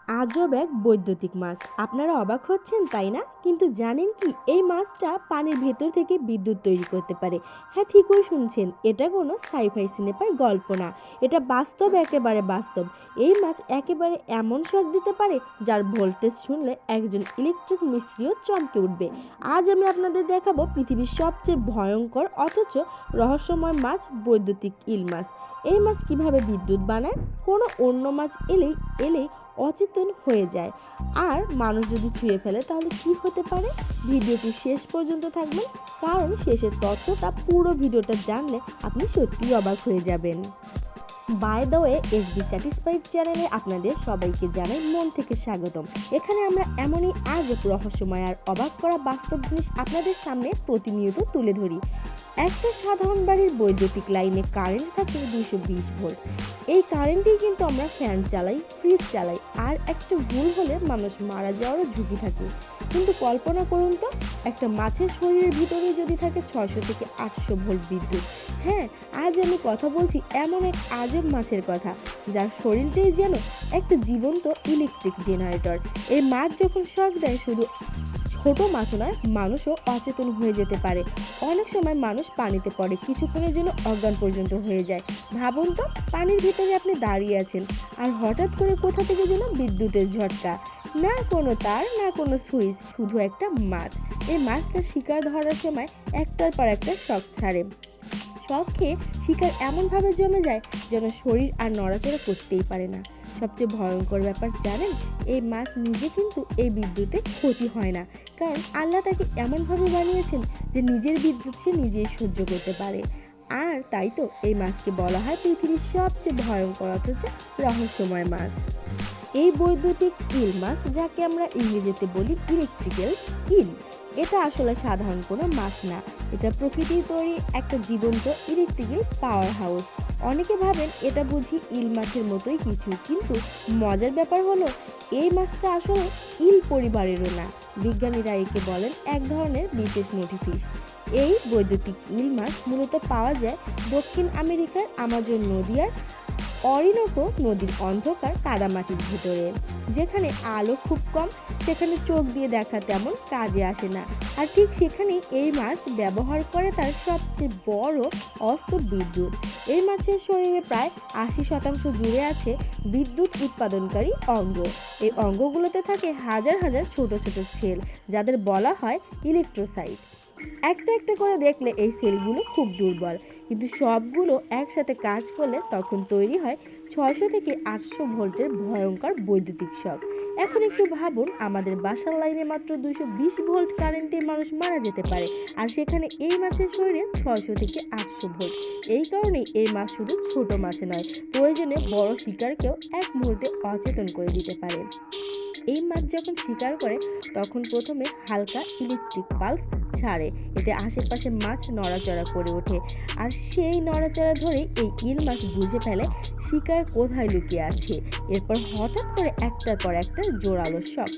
আজব এক বৈদ্যুতিক মাছ। আপনারা অবাক হচ্ছেন তাই না? কিন্তু জানেন কি এই মাছটা পানির ভেতর থেকে বিদ্যুৎ তৈরি করতে পারে। হ্যাঁ, ঠিকই শুনছেন, এটা কোনো সাইফাই সিনেমার গল্প না, এটা বাস্তব, একেবারে বাস্তব। এই মাছ একেবারে এমন শক দিতে পারে যার ভোল্টেজ শুনলে একজন ইলেকট্রিক মিস্ত্রিও চমকে উঠবে। আজ আমি আপনাদের দেখাবো পৃথিবীর সবচেয়ে ভয়ঙ্কর অথচ রহস্যময় মাছ, বৈদ্যুতিক ইল মাছ। এই মাছ কিভাবে বিদ্যুৎ বানায়, কোনো অন্য মাছ এলেই অচেতন হয়ে যায়, আর মানুষ যদি ছুঁয়ে ফেলে তাহলে কি হতে পারে। ভিডিওটি শেষ পর্যন্ত থাকবেন, কারণ শেষের তথ্যটা, পুরো ভিডিওটা জানলে আপনি সত্যিই অবাক হয়ে যাবেন। By the way, SB satisfied চ্যানেলে আপনাদের সবাইকে জানাই মন থেকে স্বাগতম। এখানে আমরা এমনই আজব, রহস্যময় আর অবাক করা বাস্তব জিনিস আপনাদের সামনে প্রতিনিয়ত তুলে ধরি। একটা সাধারণ বাড়ির বৈদ্যুতিক লাইনে কারেন্ট থাকে 220 ভোল্ট। এই কারেন্টেই কিন্তু আমরা ফ্যান চালাই, ফ্রিজ চালাই, আর একটা ভুল হলে মানুষ মারা যাওয়ারও ঝুঁকি থাকে। কিন্তু কল্পনা করুন তো, একটা মাছের শরীরের ভিতরে যদি থাকে 600 থেকে 800 ভোল্ট বিদ্যুৎ। হ্যাঁ, আজ আমি কথা বলছি এমন এক আজব মাছের কথা, যার শরীরটাই যেন একটা জীবন্ত ইলেকট্রিক জেনারেটর। এই মাছ যখন শক দেয়, শুধু ছোট মাছ নয়, মানুষও অচেতন হয়ে যেতে পারে। অনেক সময় মানুষ পানিতে পড়ে, কিছুক্ষণের জন্য অজ্ঞান পর্যন্ত হয়ে যায়। ভাবুন তো, পানির ভিতরে আপনি দাঁড়িয়ে আছেন, আর হঠাৎ করে কোথা থেকে যেন বিদ্যুতের ঝটকা। না কোনো তার, না কোনো সুইচ, শুধু একটা মাছ। এই মাছটা শিকার ধরার সময় একটার পর একটা শক ছাড়ে। শক খেয়ে শিকার এমনভাবে জমে যায় যেন শরীর আর নড়াচড়া করতেই পারে না। সবচেয়ে ভয়ঙ্কর ব্যাপার জানেন, এই মাছ নিজে কিন্তু এই বিদ্যুতে ক্ষতি হয় না, কারণ আল্লাহ তাকে এমনভাবে বানিয়েছেন যে নিজের বিদ্যুৎ সে নিজেই সহ্য করতে পারে। আর তাই তো এই মাছকে বলা হয় পৃথিবীর সবচেয়ে ভয়ঙ্কর অথচ রহস্যময় মাছ। এই বৈদ্যুতিক ইল মাছ, যাকে আমরা ইংরেজিতে বলি ইলেকট্রিক্যাল ইল, এটা আসলে সাধারণ কোনো মাছ না। এটা প্রকৃতির তৈরি একটা জীবন্ত ইলেকট্রিক্যাল পাওয়ার হাউস। অনেকে ভাবেন এটা বুঝি ইল মাছের মতোই কিছু, কিন্তু মজার ব্যাপার হলো এই মাছটা আসলে ইল পরিবারেরও না। বিজ্ঞানীরা একে বলেন এক ধরনের বিশেষ নদীফিশ। এই বৈদ্যুতিক ইল মাছ মূলত পাওয়া যায় দক্ষিণ আমেরিকার আমাজন নদী আর অরিনোকো নদীর অন্ধকার কাদামাটির ভিতরে। যেখানে আলো খুব কম, সেখানে চোখ দিয়ে দেখা তেমন কাজে আসে না। আর ঠিক সেখানেই এই মাছ ব্যবহার করে তার সবচেয়ে বড় অস্ত্র, বিদ্যুৎ। এই মাছের শরীরে প্রায় 80% জুড়ে আছে বিদ্যুৎ উৎপাদনকারী অঙ্গ। এই অঙ্গগুলোতে থাকে হাজার হাজার ছোট ছোট সেল, যাদের বলা হয় ইলেকট্রোসাইট। একটা একটা করে দেখলে এই সেলগুলো খুব দুর্বল, কিন্তু সবগুলো একসাথে কাজ করলে তখন তৈরি হয় 600 থেকে 800 ভোল্টের ভয়ঙ্কর বৈদ্যুতিক শক। এখন একটু ভাবুন, আমাদের বাসার লাইনে মাত্র 220 ভোল্ট কারেন্টে মানুষ মারা যেতে পারে, আর সেখানে এই মাছের শরীরে 600 থেকে 800 ভোল্ট। এই কারণেই এই মাছ শুধু ছোট মাছ নয়, প্রয়োজনে বড় শিকারকেও এক মুহূর্তে অচেতন করে দিতে পারে। এই মাছ যখন শিকার করে তখন প্রথমে হালকা ইলেকট্রিক পালস ছাড়ে, এতে আশেপাশে মাছ নড়াচড়া করে ওঠে, আর সেই নড়াচড়া ধরে এই ইল মাছ বুঝে ফেলে শিকার কোথায় লুকিয়ে আছে। এরপর হঠাৎ করে একটার পর একটা জোরালো শক,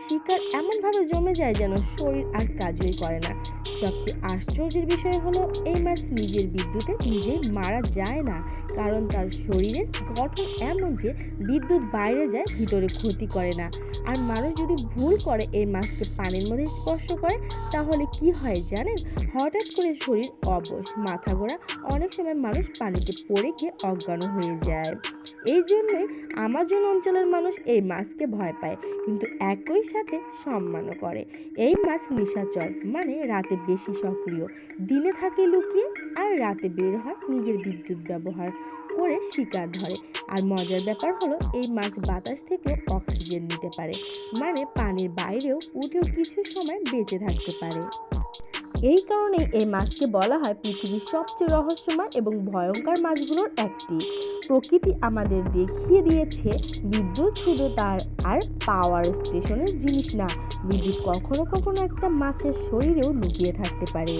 শিকার এমনভাবে জমে যায় যেন শরীর আর কাজই করে না। সবচেয়ে আশ্চর্যের বিষয় হলো, এই মাছ নিজের বিদ্যুতে নিজেই মারা যায় না, কারণ তার শরীরের গঠন এমন যে বিদ্যুৎ বাইরে যায়, ভিতরে ক্ষতি করে না। আর মানুষ যদি ভুল করে এই মাছকে পানির মধ্যে স্পর্শ করে, তাহলে কি হয় জানেন? হঠাৎ করে শরীর অবশ, মাথা ঘোরা, অনেক সময় মানুষ পানিতে পড়ে গিয়ে অজ্ঞান হয়ে যায়। এই জন্যই আমাজন অঞ্চলের মানুষ এই মাছকে ভয় পায়, কিন্তু একই সাথে সম্মানও করে। এই মাছ নিশাচর, মানে রাতে বেশি সক্রিয়, দিনে থাকে লুকিয়ে, আর রাতে বের হয় নিজের বিদ্যুৎ ব্যবহার করে শিকার ধরে। আর মজার ব্যাপার হলো, এই মাছ বাতাস থেকেও অক্সিজেন নিতে পারে, মানে পানির বাইরেও উঠেও কিছু সময় বেঁচে থাকতে পারে। এই কারণেই এই মাছকে বলা হয় পৃথিবীর সবচেয়ে রহস্যময় এবং ভয়ঙ্কর মাছগুলোর একটি। প্রকৃতি আমাদের দেখিয়ে দিয়েছে বিদ্যুৎ শুধু তার আর পাওয়ার স্টেশনের জিনিস না, বিদ্যুৎ কখনো কখনো একটা মাছের শরীরেও লুকিয়ে থাকতে পারে।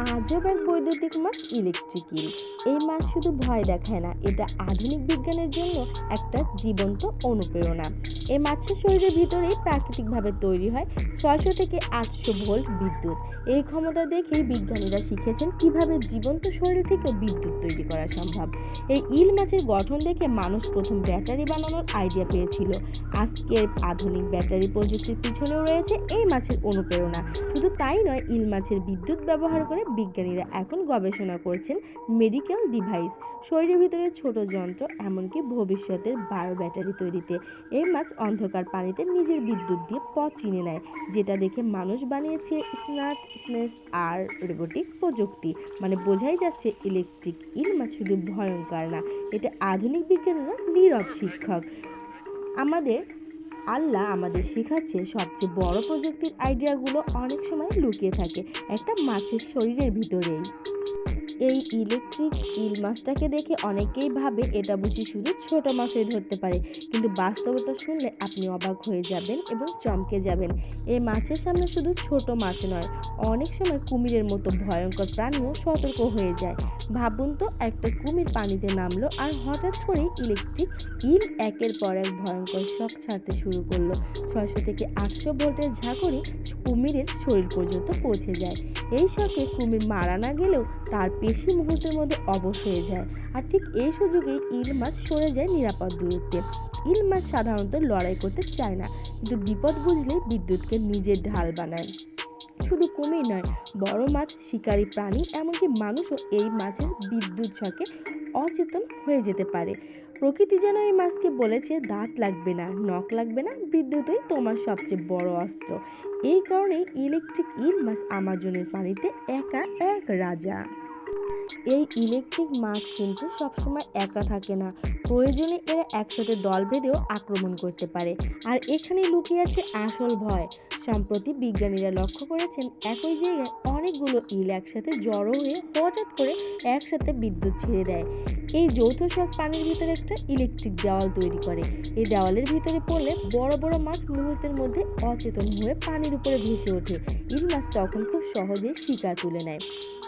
আজব এক বৈদ্যুতিক মাছ ইলেকট্রিক ইল। এই মাছ শুধু ভয় দেখায় না, এটা আধুনিক বিজ্ঞানের জন্য একটা জীবন্ত অনুপ্রেরণা। এই মাছের শরীরের ভিতরেই প্রাকৃতিকভাবে তৈরি হয় 600 থেকে 800 ভোল্ট বিদ্যুৎ। এই ক্ষমতা দেখেই বিজ্ঞানীরা শিখেছেন কিভাবে জীবন্ত শরীর থেকে বিদ্যুৎ তৈরি করা সম্ভব। এই ইল মাছের গঠন দেখে মানুষ প্রথম ব্যাটারি বানানোর আইডিয়া পেয়েছিল। আজকের আধুনিক ব্যাটারি প্রযুক্তির পিছনেও রয়েছে এই মাছের অনুপ্রেরণা। শুধু তাই নয়, ইল মাছের বিদ্যুৎ ব্যবহার করে বিজ্ঞানীরা এখন গবেষণা করছেন মেডিকেল ডিভাইস, শরীরের ভিতরে ছোট যন্ত্র, এমনকি ভবিষ্যতের বায়ো ব্যাটারি তৈরিতে। এই মাছ অন্ধকার পানিতে নিজের বিদ্যুৎ দিয়ে পথ চিনে নেয়, যেটা দেখে মানুষ বানিয়েছে স্মার্ট স্নেস আর রোবোটিক প্রযুক্তি। মানে বোঝাই যাচ্ছে ইলেকট্রিক ইল মাছ শুধু ভয়ঙ্কর না, এটা আধুনিক বিজ্ঞানীরা নীরব শিক্ষক। আমাদের আল্লাহ আমাদের শেখাচ্ছে সবচেয়ে বড় প্রযুক্তির আইডিয়াগুলো অনেক সময় লুকিয়ে থাকে একটা মাছের শরীরের ভিতরেই। এই ইলেকট্রিক ইল মাছটাকে দেখে অনেকেই ভাবে এটা বুঝি শুধু ছোট মাছই ধরতে পারে, কিন্তু বাস্তবতা শুনলে আপনি অবাক হয়ে যাবেন এবং চমকে যাবেন। এই মাছের সামনে শুধু ছোট মাছ নয়, অনেক সময় কুমিরের মতো ভয়ঙ্কর প্রাণীও সতর্ক হয়ে যায়। ভাবুন তো, একটা কুমির পানিতে নামলো আর হঠাৎ করেই ইলেকট্রিক ইল একের পর এক ভয়ঙ্কর শক ছাড়তে শুরু করলো। 600 থেকে 800 ভোল্টের ঝাঁকুনি কুমিরের শরীর পর্যন্ত পৌঁছে যায়। এই শকে কুমির মারা না গেলেও তার পেশি মুহূর্তের মধ্যে অবশ হয়ে যায়। আর ঠিক এই সুযোগেই ইল মাছ সরে যায় নিরাপদ দূরত্বে। ইল মাছ সাধারণত লড়াই করতে চায় না, কিন্তু বিপদ বুঝলেই বিদ্যুৎকে নিজের ঢাল বানায়। শুধু কুমির নয়, বড় মাছ, শিকারী প্রাণী, এমনকি মানুষও এই মাছের বিদ্যুৎ শকে অচেতন হয়ে যেতে পারে। প্রকৃতি যেন এই মাছকে বলেছে, দাঁত লাগবে না, নখ লাগবে না, বিদ্যুৎই তোমার সবচেয়ে বড় অস্ত্র। এই কারণেই ইলেকট্রিক ইল মাছ আমাজনের পানিতে একা এক রাজা। এই ইলেকট্রিক মাছ কিন্তু সবসময় একা থাকে না, প্রয়োজনে এরা একসাথে দল বেঁধেও আক্রমণ করতে পারে। আর এখানে লুকিয়ে আছে আসল ভয়। সম্প্রতি বিজ্ঞানীরা লক্ষ্য করেছেন একই জায়গায় অনেকগুলো ইল একসাথে জড়ো হয়ে হঠাৎ করে একসাথে বিদ্যুৎ ছেড়ে দেয়। এই যৌথ শক পানির ভিতরে একটা ইলেকট্রিক দেওয়াল তৈরি করে। এই দেওয়ালের ভিতরে পড়লে বড় বড় মাছ মুহূর্তের মধ্যে অচেতন হয়ে পানির উপরে ভেসে ওঠে। ইল মাছ তখন খুব সহজেই শিকার তুলে নেয়।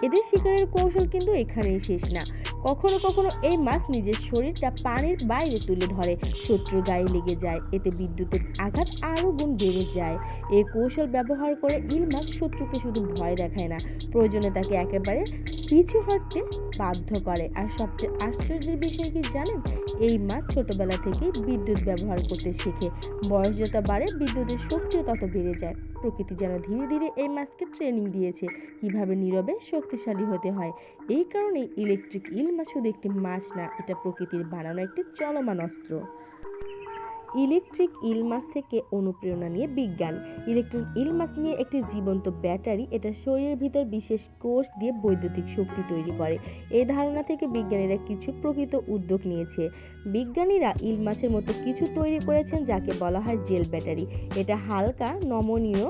এদের শিকারের কৌশল কিন্তু এখানেই শেষ না। কখনো কখনো এই মাছ নিজের শরীরটা পানির বাইরে তুলে ধরে, শত্রুর গায়ে লেগে যায়, এতে বিদ্যুতের আঘাত আরও গুণ বেড়ে যায়। এই কৌশল ব্যবহার করে ইল মাছ শত্রুকে শুধু ভয় দেখায় না, প্রয়োজনে তাকে একেবারে পিছু হটতে বাধ্য করে। আর সবচেয়ে আশ্চর্যের বিষয় কি জানেন, এই মাছ ছোটবেলা থেকেই বিদ্যুৎ ব্যবহার করতে শেখে। বয়স যত বাড়ে, বিদ্যুতের শক্তিও তত বেড়ে যায়। প্রকৃতি যেন ধীরে ধীরে এই মাছকে ট্রেনিং দিয়েছে কিভাবে নীরবে শক্তিশালী হতে হয়। এই কারণেই ইলেকট্রিক ইল মাছ শুধু একটি মাছ না, এটা প্রকৃতির বানানো একটি চলমান অস্ত্র। ইলেকট্রিক ইল মাছ থেকে অনুপ্রেরণা নিয়ে বিজ্ঞান। ইলেকট্রিক ইল মাছ নিয়ে একটি জীবন্ত ব্যাটারি, এটা শরীরের ভিতর বিশেষ কোষ দিয়ে বৈদ্যুতিক শক্তি তৈরি করে। এই ধারণা থেকে বিজ্ঞানীরা কিছু প্রকৃত উদ্যোগ নিয়েছে। বিজ্ঞানীরা ইল মাছের মতো কিছু তৈরি করেছেন যাকে বলা হয় জেল ব্যাটারি। এটা হালকা, নমনীয়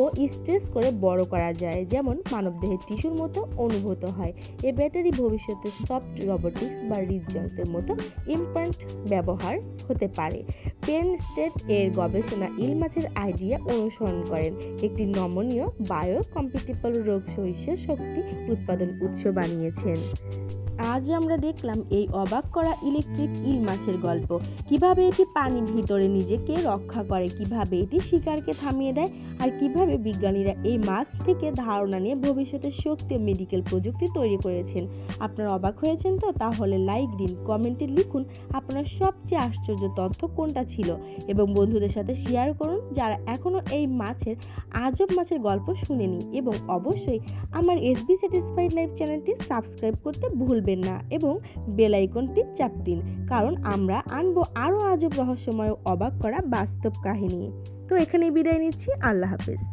ও স্ট্রেচ করে বড় করা যায়, যেমন মানবদেহের টিস্যুর মতো অনুভূত হয়। এই ব্যাটারি ভবিষ্যতে সফট রোবোটিক্স বা হৃদযন্ত্রের মতো ইমপ্ল্যান্ট ব্যবহার হতে পারে। পেন স্টেট এর গবেষণা ইল মাছের আইডিয়া অনুসরণ করেন, একটি নমনীয় বায়ো কম্প্যাটিবল রোগ সহিষ্ণু শক্তি উৎপাদন উৎস বানিয়েছেন। আজ আমরা দেখলাম এই অবাক করা ইলেকট্রিক ইল মাছের গল্প, কিভাবে এটি পানির ভিতরে নিজেকে রক্ষা করে, কিভাবে এটি শিকারকে থামিয়ে দেয়, আর কিভাবে বিজ্ঞানীরা এই মাছ থেকে ধারণা নিয়ে ভবিষ্যতের শক্তি ও মেডিকেল প্রযুক্তি তৈরি করেছেন। আপনারা অবাক হয়েছেন তো? তাহলে লাইক দিন, কমেন্টে লিখুন আপনার সবচেয়ে আশ্চর্য তথ্য কোনটা ছিল, এবং বন্ধুদের সাথে শেয়ার করুন যারা এখনও এই মাছের আজব মাছের গল্প শুনেনি। এবং অবশ্যই আমার এসবি স্যাটিসফাইড লাইফ চ্যানেলটি সাবস্ক্রাইব করতে ভুলবেন না এবং বেল আইকনটি চাপ দিন, কারণ আমরা আনবো আরও আজব, রহস্যময়, অবাক করা বাস্তব কাহিনী। তো এখানেই বিদায় নিচ্ছি। আল্লাহ হাফেজ।